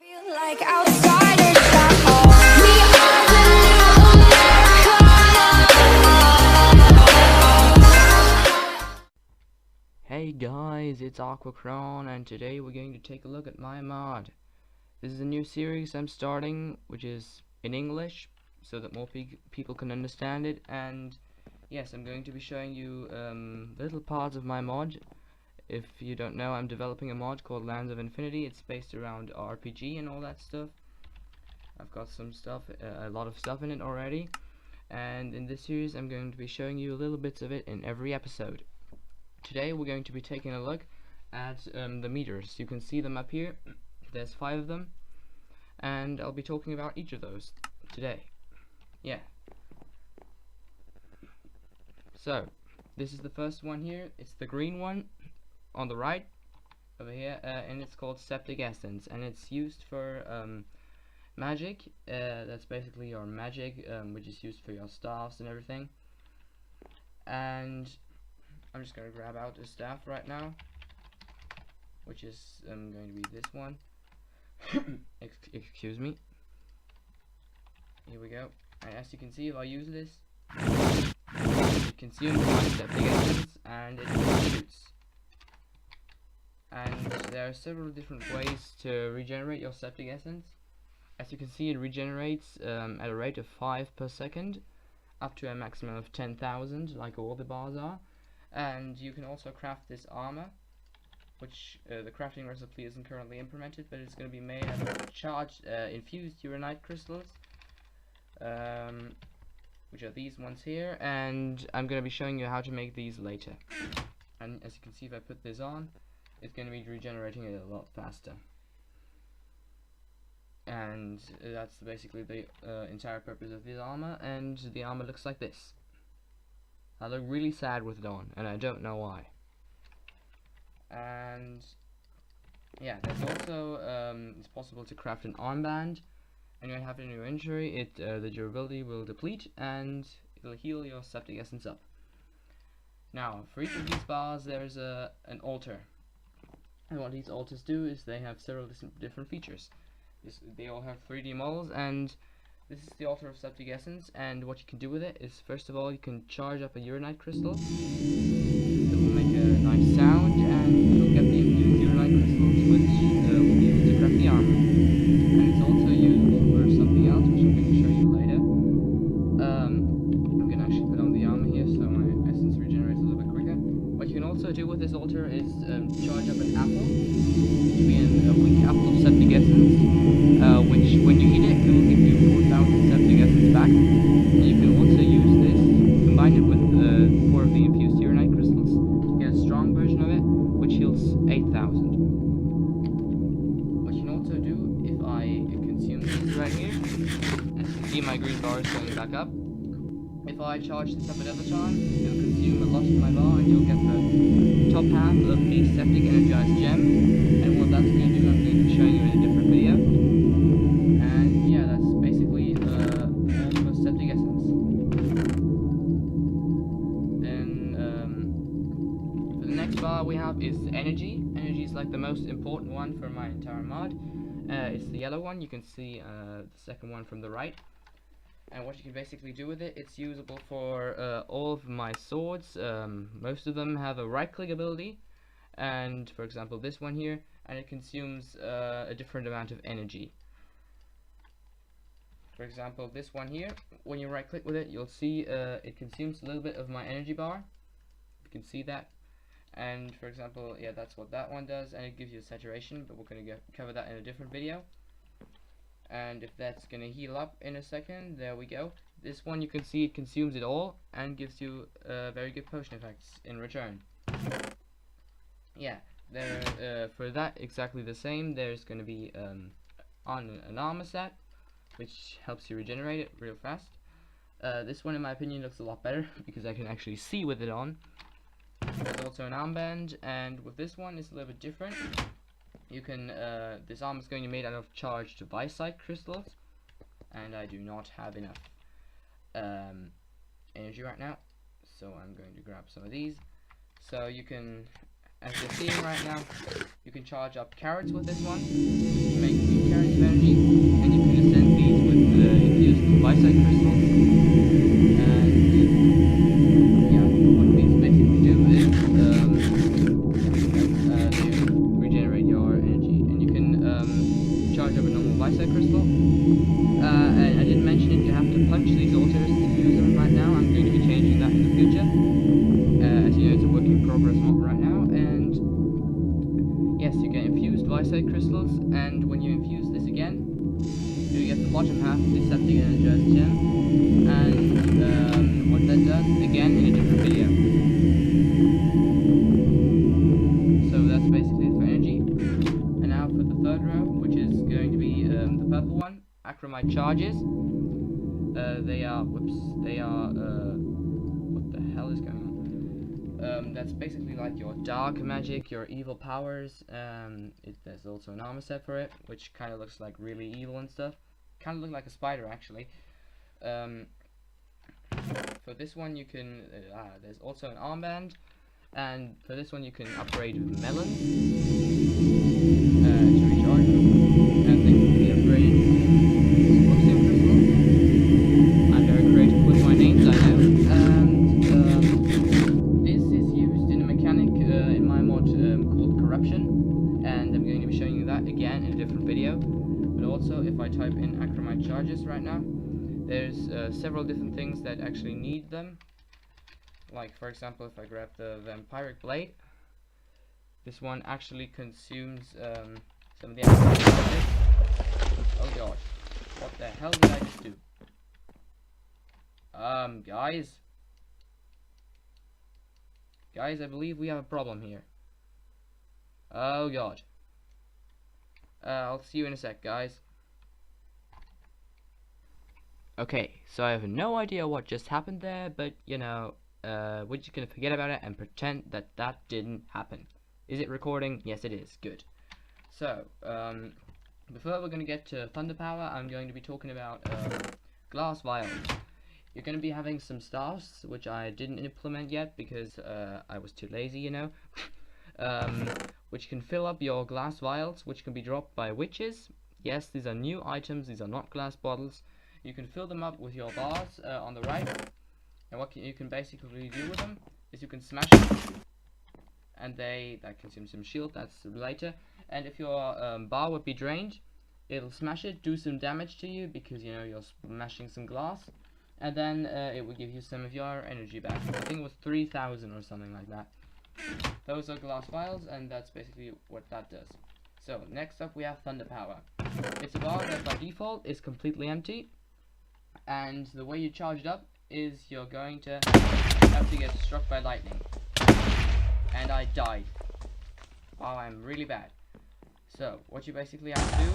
Like outsiders back home. We are the new Americana. Hey guys, it's Aquacron, and today we're going to take a look at my mod. This is a new series I'm starting, which is in English, so that more people can understand it. And yes, I'm going to be showing you little parts of my mod. If you don't know, I'm developing a mod called Lands of Infinity. It's based around RPG and all that stuff. I've got some stuff, a lot of stuff in it already. And in this series, I'm going to be showing you little bits of it in every episode. Today, we're going to be taking a look at the meters. You can see them up here. There's 5 of them. And I'll be talking about each of those today. Yeah. So, this is the first one here. It's the green one on the right over here, and it's called Septic Essence, and it's used for magic. That's basically your magic, which is used for your staffs and everything. And I'm just gonna grab out the staff right now, which is going to be this one. Excuse me. Here we go. And as you can see, if I use this, it consumes my septic essence and it shoots. And there are several different ways to regenerate your septic essence. As you can see, it regenerates at a rate of 5 per second, up to a maximum of 10,000, like all the bars are. And you can also craft this armor, which the crafting recipe isn't currently implemented, but it's going to be made out of charged infused uranite crystals, which are these ones here. And I'm going to be showing you how to make these later. And as you can see, if I put this on, it's going to be regenerating it a lot faster. And that's basically the entire purpose of this armor. And the armor looks like this. I look really sad with it on, and I don't know why. And yeah, there's also it's possible to craft an armband, and you have it in your inventory. The durability will deplete, and it'll heal your septic essence up. Now, for each of these bars, there's an altar. And what these altars do is they have several different features. They all have 3D models, and this is the altar of septic essence. And what you can do with it is, first of all, you can charge up a uranite crystal. It will make a nice sound, and you'll get the infused uranite crystals, which will be used to craft the armor. And it's also usable for something else, which I'm going to show you later. I'm going to actually put on the armor here, so my essence regenerates a little bit quicker. What you can also do with this altar is charge up an apple, which will be a weak apple of septic essence, which when you eat it, it will give you 4,000 septic essence back. And you can also use this, combine it with 4 of the infused uranite crystals to get a strong version of it, which heals 8,000. What you can also do, if I consume this right here, as you can see my green bar is going back up. If I charge this up another time, it'll consume a lot of my bar, and you'll get the top half of the septic energized gem. And what that's going to do, I'm going to be showing you in a different video. And yeah, that's basically all for septic essence. Then for the next bar we have is energy. Energy is like the most important one for my entire mod. It's the yellow one. You can see the second one from the right. And what you can basically do with it, it's usable for all of my swords. Most of them have a right click ability, and for example this one here, and it consumes a different amount of energy. For example this one here, when you right click with it, you'll see it consumes a little bit of my energy bar. You can see that. And for example, yeah, that's what that one does, and it gives you a saturation, but we're going to cover that in a different video. And if that's gonna heal up in a second, there we go. This one, you can see it consumes it all and gives you very good potion effects in return. Yeah, there for that exactly the same. There's gonna be on an armor set, which helps you regenerate it real fast. This one, in my opinion, looks a lot better because I can actually see with it on. There's also an armband, and with this one, it's a little bit different. You can, this armor is going to be made out of charged visite crystals, and I do not have enough energy right now, so I'm going to grab some of these. So you can, as you're seeing right now, you can charge up carrots with this one to make new carats of energy, and you can ascend these with infused visite crystals. And yeah, what these basically do is they regenerate your energy, and you can charge up a normal visite crystal. And I didn't mention it, you have to punch these altars to use them right now. I'm going to be changing that in the future. As you know, it's a work in progress mod right now. And yes, you get infused visite crystals, and when you infuse this again, you get the bottom half of the septic energized gem. And what that does, again, in a different video. So that's basically it for energy. And now for the third row, which is going to be the purple one, acromite charges. They are, what the hell is going on? That's basically like your dark magic, your evil powers. There's also an armor set for it, which kind of looks like really evil and stuff. Kind of look like a spider, actually. For this one, you can. There's also an armband, and for this one, you can upgrade melons to recharge them, and they can be upgraded to oxygen crystals. I'm very creative with my names, I know. And this is used in a mechanic in my mod called corruption, and I'm going to be showing you that again in a different video. But also, if I type in acromite charges right now, there's several different things that actually need them. Like, for example, if I grab the vampiric blade, this one actually consumes some of the acromite charges. Oh gosh, what the hell did I just do? Guys, I believe we have a problem here. Oh god. I'll see you in a sec, guys. Okay, so I have no idea what just happened there, but you know, we're just gonna forget about it and pretend that that didn't happen. Is it recording? Yes, it is. Good. So, before we're gonna get to thunder power, I'm going to be talking about glass vials. You're gonna be having some staffs, which I didn't implement yet because I was too lazy, you know. Which can fill up your glass vials, which can be dropped by witches. Yes, these are new items. These are not glass bottles. You can fill them up with your bars on the right, and what you can basically do with them is you can smash them, and that consumes some shield. That's later. And if your bar would be drained, it'll smash it, do some damage to you because you know you're smashing some glass, and then it will give you some of your energy back. I think it was 3,000 or something like that. Those are glass vials, and that's basically what that does. So next up we have thunder power. It's a bar that by default is completely empty. And the way you charge it up is you're going to have to get struck by lightning. And I died. Wow, I'm really bad. So, what you basically have to do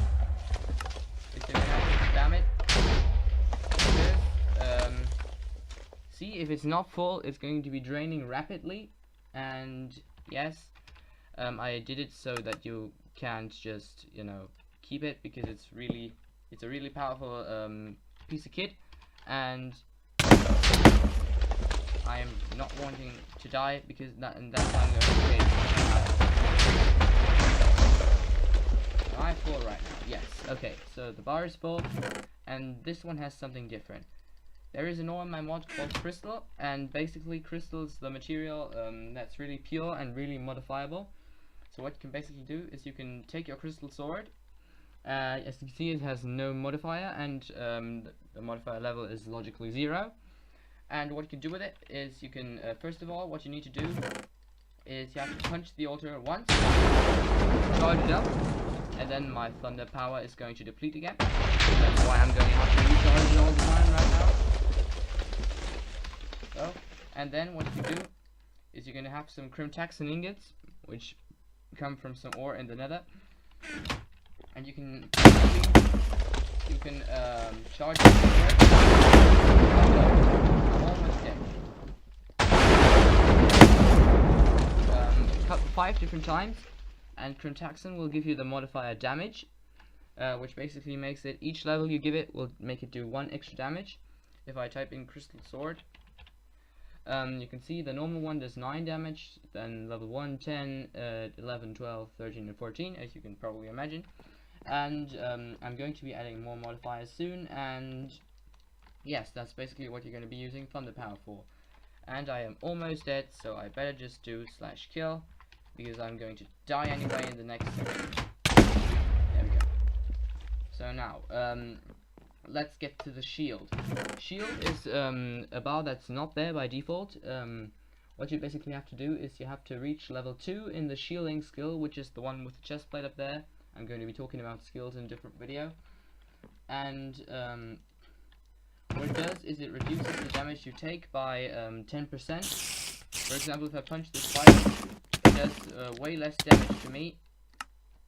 is you're going to have to spam it. See, if it's not full, it's going to be draining rapidly. And yes, I did it so that you can't just, you know, keep it, because it's a really powerful piece of kit, and I am not wanting to die because that's why I'm going to create. I'm full right now. Yes. Okay. So the bar is full, and this one has something different. There is an ore in my mod called crystal, and basically crystal is the material that's really pure and really modifiable. So what you can basically do is you can take your crystal sword. As you can see, it has no modifier, and the modifier level is logically 0. And what you can do with it is you can, first of all, what you need to do is you have to punch the altar once, charge it up, and then my thunder power is going to deplete again. That's why I'm going to have to recharge it all the time right now. So, and then what you can do is you're going to have some crimtaxin ingots, which come from some ore in the nether. And you can charge it. I'm almost dead. Cut 5 different times, and crimtaxin will give you the modifier damage, which basically makes it each level you give it will make it do 1 extra damage. If I type in crystal sword, you can see the normal one does 9 damage, then level 1, 10, 11, 12, 13, and 14, as you can probably imagine. and I'm going to be adding more modifiers soon, and yes, that's basically what you're going to be using Thunder Power for. And I am almost dead, so I better just do /kill, because I'm going to die anyway in the next second. There we go. So now, let's get to the shield. Shield is a bar that's not there by default. What you basically have to do is you have to reach level 2 in the shielding skill, which is the one with the chest plate up there. I'm going to be talking about skills in a different video. And what it does is it reduces the damage you take by 10%. For example, if I punch this spider, it does way less damage to me.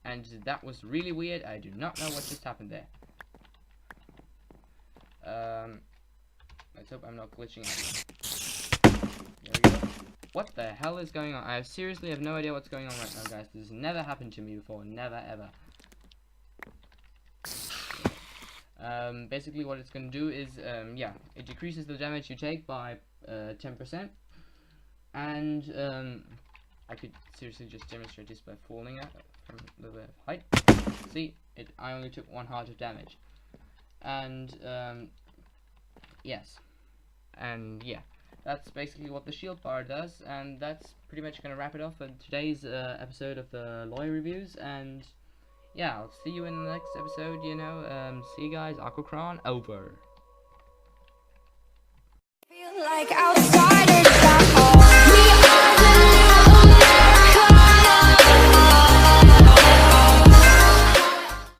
And that was really weird. I do not know what just happened there. Let's hope I'm not glitching out. There we go. What the hell is going on? I seriously have no idea what's going on right now, guys. This has never happened to me before. Never, ever. Basically what it's going to do is, yeah, it decreases the damage you take by 10%. And, I could seriously just demonstrate this by falling out from a little bit of height. See, I only took 1 heart of damage. And, yes. And, yeah. That's basically what the shield bar does, and that's pretty much going to wrap it off for today's episode of the LOI reviews, and yeah, I'll see you in the next episode, you know. See you guys, Aquacron, over. Feel like outside.